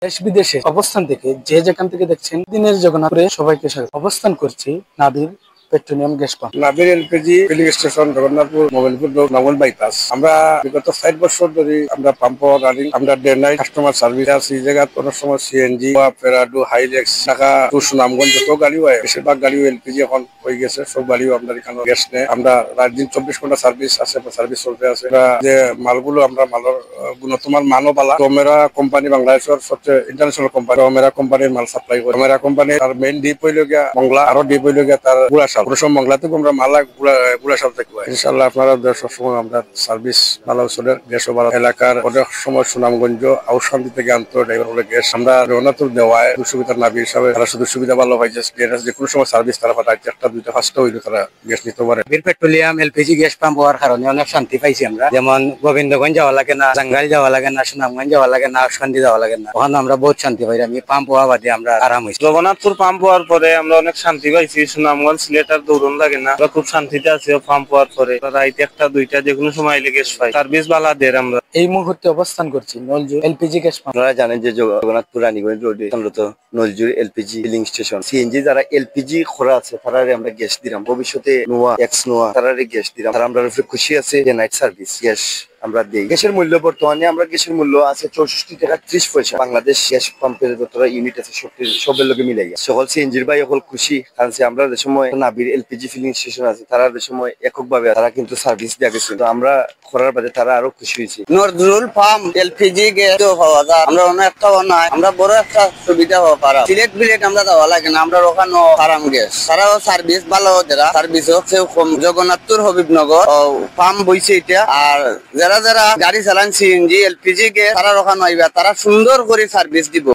দেশ বিদেশে অবস্থান থেকে যে যেখান থেকে দেখছেন দিনের জগন্নাথপুরে সবাইকে স্বাগত। অবস্থান করছি নাবির পেট্রোলিয়াম গ্যাস পাম্প। নাবির এলপিজি ফিলিং স্টেশন জগন্নাথপুর মোবাইলপুর নগর বাইপাস। আমরা বিগত 60 বছর ধরে আমরা পাম্প রানিং, আমরা ডে নাইট কাস্টমার সার্ভিস আছি। এই জায়গা কোনো সময় সিএনজি বা ফেরাডো হাইলেক্স ঢাকা টু সুনামগঞ্জ যত গাড়ি হয় বেশিরভাগ গাড়িও এলপিজি এখন হয়ে গেছে। সব গাড়িও আপনার এখানে গ্যাস নেই। আমরা রাত দিন 24 ঘন্টা সার্ভিস আছে, সার্ভিস চলতে আছে। যে মালগুলো আমরা মালের গুণতমান মানও পালা টমেরা কোম্পানি বাংলাদেশের সবচেয়ে ইন্টারন্যাশনাল কোম্পানি টমেরা কোম্পানির মাল সাপ্লাই করে। টমেরা কোম্পানির তার মেইন ডিপ হইল গিয়া মংলা, আরো ডিপ হইল গিয়া তার গুড়াশাল। সব মংলা থেকে আমরা মালা গুড়াশাল থেকে ইনশাল্লাহ আপনারা সবসময় আমরা সার্ভিস ভালো চলে। গ্যাস এলাকার অনেক সময় সুনামগঞ্জ আউশান্তি থেকে আনতো ড্রাইভার বলে গ্যাস আমরা রওনাতুর দেওয়ায় সুবিধা নাবি হিসাবে তারা শুধু সুবিধা ভালো হয় যে কোনো সময় সার্ভিস তারা পাঠায়। একটা দুইটা পাঁচটা হইলে তারা গ্যাস নিতে পারে। বীর পেট্রোলিয়াম এলপিজি গ্যাস পাম্প হওয়ার কারণে অনেক শান্তি পাইছি আমরা। যেমন গোবিন্দগঞ্জ যাওয়া লাগে না, টাঙ্গাইল যাওয়া লাগে না, সুনামগঞ্জ যাওয়া লাগে না, আউশান্তি যাওয়া লাগে না। ওখানে আমরা বহুত শান্তি পাই। আমি পাম্প হওয়া বাদে আমরা আরাম হয়েছি। জগন্নাথপুর পাম্প হওয়ার পরে আমরা অনেক শান্তি পাইছি। সুনামগঞ্জ সিলেট আর দৌড়ন লাগে না, আমরা খুব শান্তিতে আছি পাম্প হওয়ার পরে। রাইতে একটা দুইটা যে কোনো সময় এলে গ্যাস পাই, সার্ভিস ভালো দেয়। আমরা এই মুহূর্তে অবস্থান করছি নলজুর এলপিজি গ্যাস পাম্প। আপনারা জানেন যে জগন্নাথপুর রানীগঞ্জ রোডে মূলত Naljur LPG filling station. CNG যারা এলপিজি খোরা আছে তারারে আমরা গ্যাস দিলাম। ভবিষ্যতে নোয়া এক্স নোয়া তারারে গ্যাস দিলাম। তারা আমরা খুশি আছে যে নাইট সার্ভিস গ্যাস আমরা দিই। গ্যাসের মূল্য বর্তমানে আমরা গ্যাসের মূল্য আছে 64 টাকা 30 পয়সা। বাংলাদেশ গ্যাস পাম্পের যতটা ইউনিট আছে সবের লোকে মিলে গেছে। সকল সিএনজির ভাই সকল খুশি, কারণ আমরা যে সময় নাবির এলপিজি ফিলিং স্টেশন আছে তারা যে সময় এককভাবে তারা কিন্তু সার্ভিস দিয়ে গেছে। তো আমরা করার বাদে তারা আরো খুশি হয়েছে। নজরুল পাম্প এলপিজি গ্যাস হওয়া যায় আমরা অনেকটা নাই, আমরা বড় একটা সুবিধা হওয়া পারা। সিলেট বিলেট আমরা যাওয়া লাগে না, আমরা ওখানে আরাম গ্যাস। তারাও সার্ভিস ভালো দেরা, সার্ভিস হচ্ছে কম। জগন্নাথপুর হবিবনগর পাম্প বইছে এটা। আর যারা যারা গাড়ি চালান সিএনজি এলপিজি গ্যাস তারা ওখানে আইবা, তারা সুন্দর করে সার্ভিস দিব।